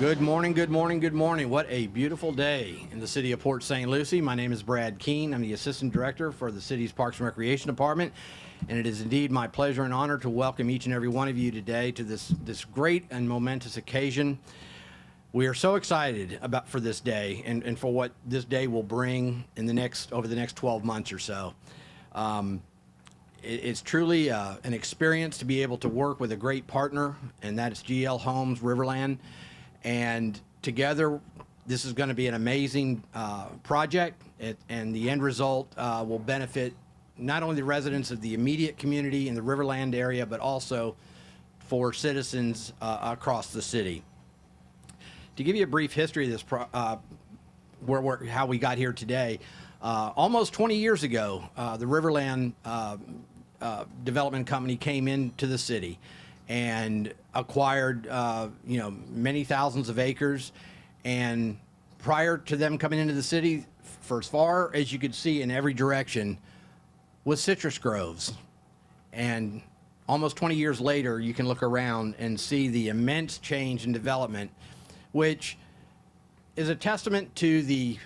Good morning, good morning, good morning. What a beautiful day in the city of Port St. Lucie. My name is Brad Keene. I'm the Assistant Director for the city's Parks and Recreation Department. And it is indeed my pleasure and honor to welcome each and every one of you today to this great and momentous occasion. We are so excited for this day and for what this day will bring over the next 12 months or so. It's truly an experience to be able to work with a great partner, and that is Geo Homes, Riverland. And together, this is going to be an amazing project, and the end result will benefit not only the residents of the immediate community in the Riverland area, but also for citizens across the city. To give you a brief history of this, how we got here today, almost 20 years ago, the Riverland Development Company came into the city and acquired many thousands of acres. And prior to them coming into the city, for as far as you could see in every direction, was citrus groves. And almost 20 years later, you can look around and see the immense change in development, which is a testament to the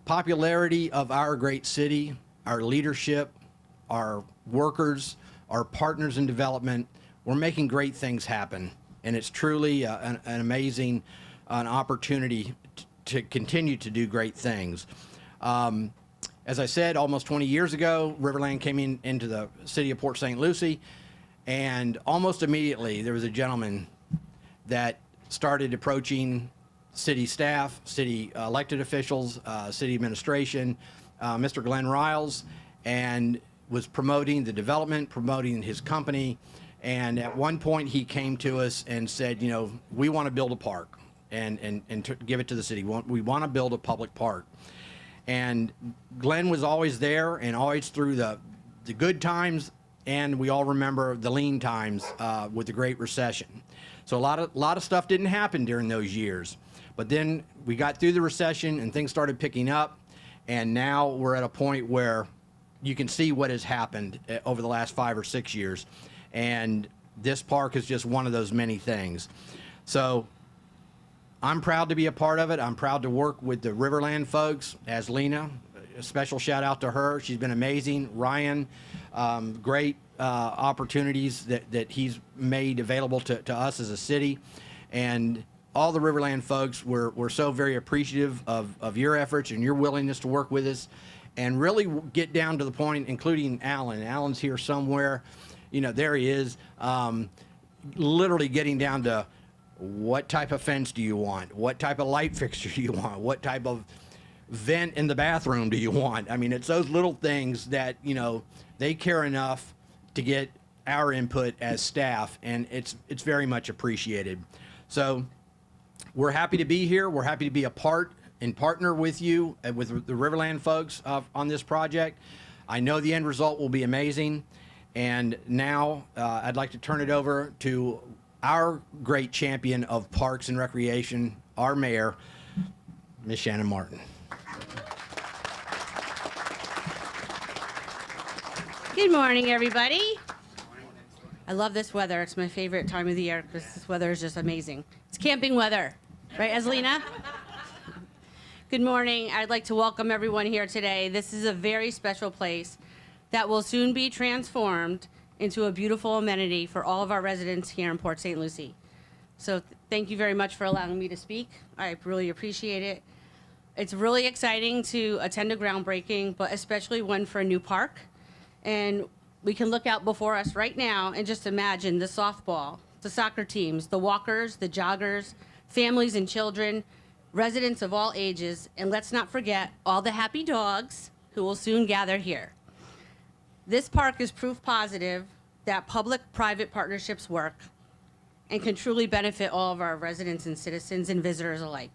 popularity of our great city, our leadership, our workers, our partners in development. We're making great things happen, and it's truly an amazing opportunity to continue to do great things. As I said, almost 20 years ago, Riverland came into the city of Port St. Lucie, and almost immediately there was a gentleman that started approaching city staff, city elected officials, city administration, Mr. Glenn Riles, and was promoting the development, promoting his company. And at one point he came to us and said, we want to build a park and give it to the city. We want to build a public park. And Glenn was always there, and always through the good times, and we all remember the lean times with the Great Recession. So a lot of stuff didn't happen during those years. But then we got through the recession and things started picking up, and now we're at a point where you can see what has happened over the last 5 or 6 years. And this park is just one of those many things. So I'm proud to be a part of it. I'm proud to work with the Riverland folks. As Lena, a special shout out to her. She's been amazing. Ryan, great opportunities that he's made available to us as a city. And all the Riverland folks, we're so very appreciative of your efforts and your willingness to work with us and really get down to the point, including Alan. Alan's here somewhere. There he is, literally getting down to what type of fence do you want? What type of light fixture do you want? What type of vent in the bathroom do you want? I mean, it's those little things that, they care enough to get our input as staff, and it's very much appreciated. So we're happy to be here. We're happy to be a part and partner with you, with the Riverland folks on this project. I know the end result will be amazing. And now I'd like to turn it over to our great champion of Parks and Recreation, our mayor, Ms. Shannon Martin. Good morning, everybody. I love this weather. It's my favorite time of the year because this weather is just amazing. It's camping weather, right, Aslina? Good morning. I'd like to welcome everyone here today. This is a very special place that will soon be transformed into a beautiful amenity for all of our residents here in Port St. Lucie. So thank you very much for allowing me to speak. I really appreciate it. It's really exciting to attend a groundbreaking, but especially one for a new park. And we can look out before us right now and just imagine the softball, the soccer teams, the walkers, the joggers, families and children, residents of all ages, and let's not forget all the happy dogs who will soon gather here. This park is proof positive that public-private partnerships work and can truly benefit all of our residents and citizens and visitors alike.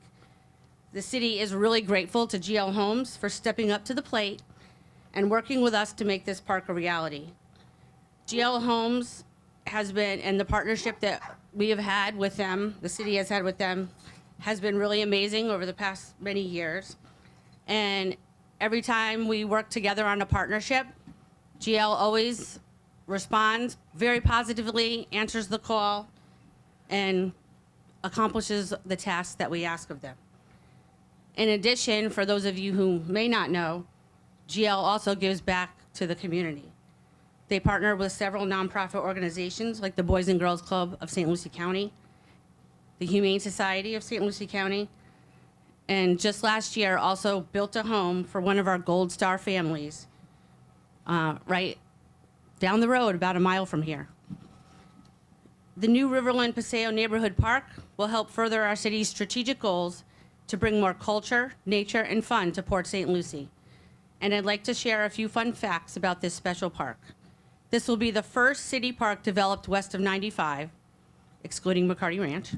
The city is really grateful to Geo Homes for stepping up to the plate and working with us to make this park a reality. Geo Homes has been, and the partnership that we have had with them, the city has had with them, has been really amazing over the past many years. And every time we work together on a partnership, GL always responds very positively, answers the call, and accomplishes the tasks that we ask of them. In addition, for those of you who may not know, GL also gives back to the community. They partner with several nonprofit organizations like the Boys and Girls Club of St. Lucie County, the Humane Society of St. Lucie County, and just last year also built a home for one of our Gold Star families right down the road, about a mile from here. The new Riverland Paseo Neighborhood Park will help further our city's strategic goals to bring more culture, nature, and fun to Port St. Lucie. And I'd like to share a few fun facts about this special park. This will be the first city park developed west of 95, excluding McCarty Ranch.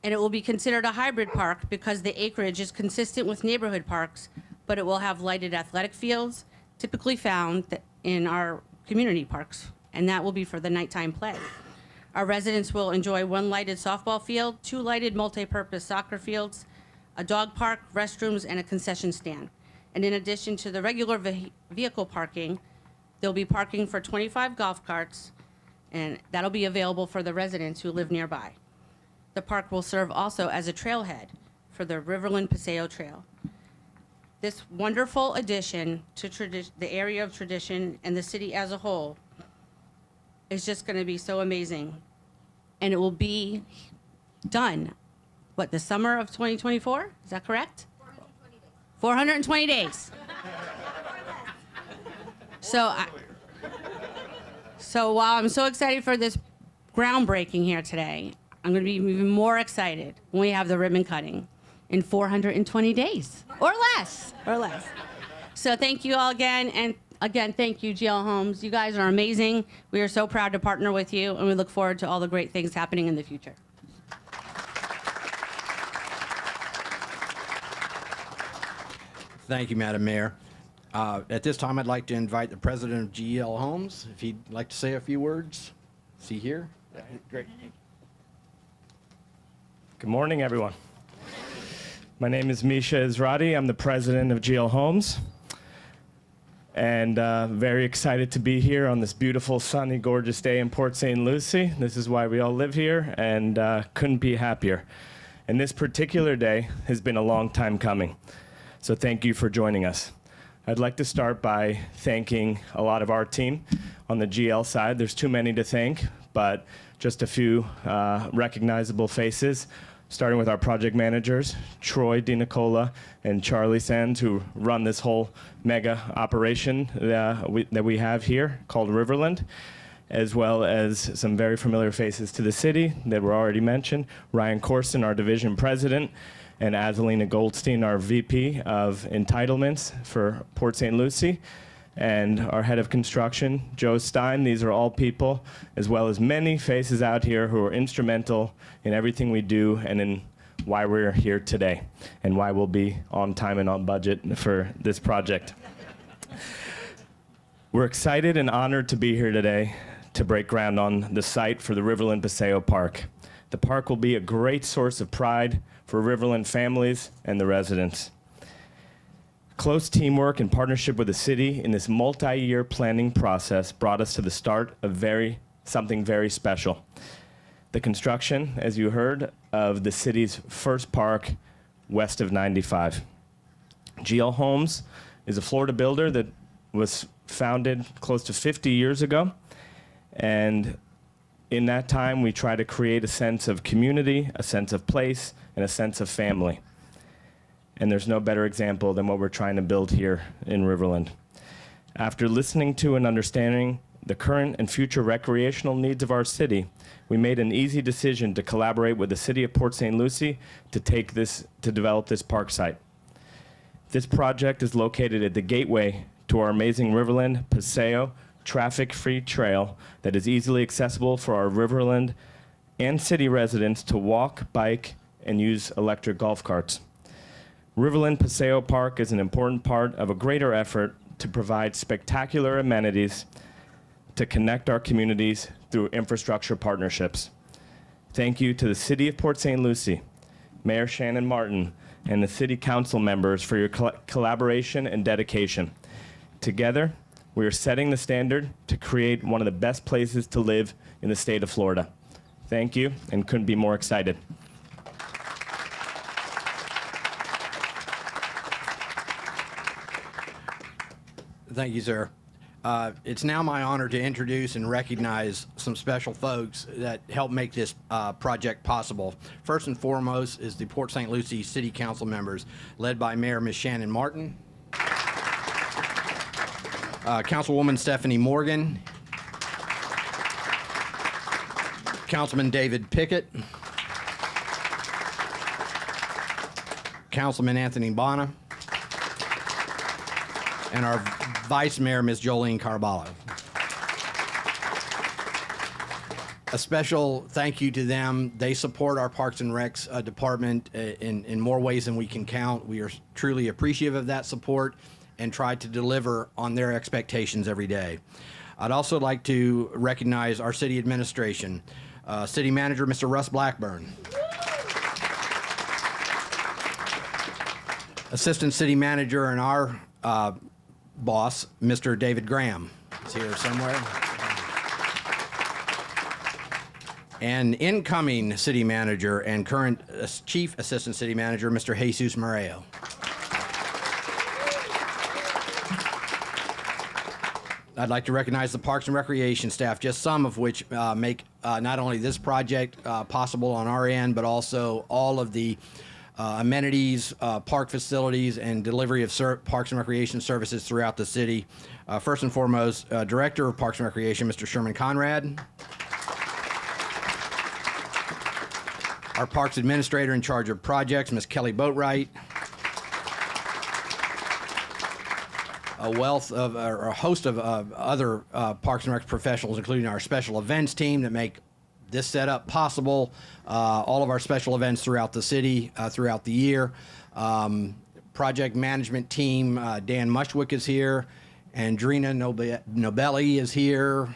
And it will be considered a hybrid park because the acreage is consistent with neighborhood parks, but it will have lighted athletic fields, typically found in our community parks, and that will be for the nighttime play. Our residents will enjoy one lighted softball field, 2 lighted multi-purpose soccer fields, a dog park, restrooms, and a concession stand. And in addition to the regular vehicle parking, there'll be parking for 25 golf carts, and that'll be available for the residents who live nearby. The park will serve also as a trailhead for the Riverland Paseo Trail. This wonderful addition to the area of tradition and the city as a whole is just going to be so amazing. And it will be done, the summer of 2024? Is that correct? 420 days. 420 days. So while I'm so excited for this groundbreaking here today, I'm going to be even more excited when we have the ribbon cutting in 420 days or less. So thank you all again. And again, thank you, Geo Homes. You guys are amazing. We are so proud to partner with you, and we look forward to all the great things happening in the future. Thank you, Madam Mayor. At this time, I'd like to invite the president of GL Homes, if he'd like to say a few words. Is he here? Great. Good morning, everyone. My name is Misha Izrati. I'm the president of GL Homes, and very excited to be here on this beautiful, sunny, gorgeous day in Port St. Lucie. This is why we all live here, and couldn't be happier. And this particular day has been a long time coming, so thank you for joining us. I'd like to start by thanking a lot of our team on the GL side. There's too many to thank, but just a few recognizable faces, starting with our project managers, Troy DiNicola and Charlie Sands, who run this whole mega operation that we have here called Riverland, as well as some very familiar faces to the city that were already mentioned, Ryan Corson, our division president, and Azalina Goldstein, our VP of entitlements for Port St. Lucie, and our head of construction, Joe Stein. These are all people, as well as many faces out here who are instrumental in everything we do and in why we're here today and why we'll be on time and on budget for this project. We're excited and honored to be here today to break ground on the site for the Riverland Paseo Park. The park will be a great source of pride for Riverland families and the residents. Close teamwork and partnership with the city in this multi-year planning process brought us to the start of something very special. The construction, as you heard, of the city's first park west of 95. GL Homes is a Florida builder that was founded close to 50 years ago. And in that time, we try to create a sense of community, a sense of place, and a sense of family. And there's no better example than what we're trying to build here in Riverland. After listening to and understanding the current and future recreational needs of our city, we made an easy decision to collaborate with the city of Port St. Lucie to develop this park site. This project is located at the gateway to our amazing Riverland Paseo traffic-free trail that is easily accessible for our Riverland and city residents to walk, bike, and use electric golf carts. Riverland Paseo Park is an important part of a greater effort to provide spectacular amenities to connect our communities through infrastructure partnerships. Thank you to the City of Port St. Lucie, Mayor Shannon Martin, and the City Council members for your collaboration and dedication. Together, we are setting the standard to create one of the best places to live in the state of Florida. Thank you, and couldn't be more excited. Thank you, sir. It's now my honor to introduce and recognize some special folks that helped make this project possible. First and foremost is the Port St. Lucie City Council members, led by Mayor Ms. Shannon Martin, Councilwoman Stephanie Morgan, Councilman David Pickett, Councilman Anthony Bonner, and our Vice Mayor, Ms. Jolene Carballo. A special thank you to them. They support our Parks and Recs department in more ways than we can count. We are truly appreciative of that support and try to deliver on their expectations every day. I'd also like to recognize our city administration, City Manager, Mr. Russ Blackburn, Assistant City Manager and our boss, Mr. David Graham, is here somewhere. And incoming city manager and current chief assistant city manager, Mr. Jesus Moreo. I'd like to recognize the Parks and Recreation staff, just some of which make not only this project possible on our end, but also all of the amenities, park facilities, and delivery of Parks and Recreation services throughout the city. First and foremost, Director of Parks and Recreation, Mr. Sherman Conrad. Our Parks Administrator in charge of projects, Ms. Kelly Boatwright. A host of other Parks and Rec professionals, including our special events team that make this setup possible, all of our special events throughout the city, throughout the year. Project management team, Dan Mushwick is here, Andrina Nobelli is here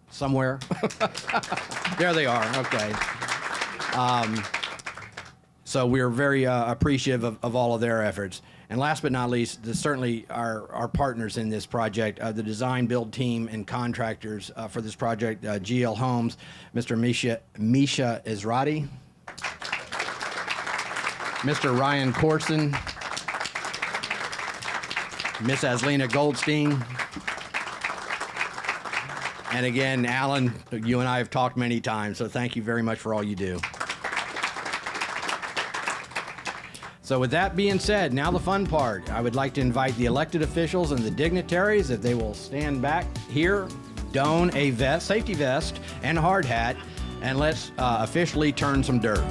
somewhere. There they are, okay. So we're very appreciative of all of their efforts. And last but not least, certainly our partners in this project, the design build team and contractors for this project, GL Homes, Mr. Misha Ezrati, Mr. Ryan Corson, Miss Aslina Goldstein, and again, Alan, you and I have talked many times, so thank you very much for all you do. So with that being said, now the fun part. I would like to invite the elected officials and the dignitaries, if they will stand back here, don a vest, safety vest and hard hat, and let's officially turn some dirt.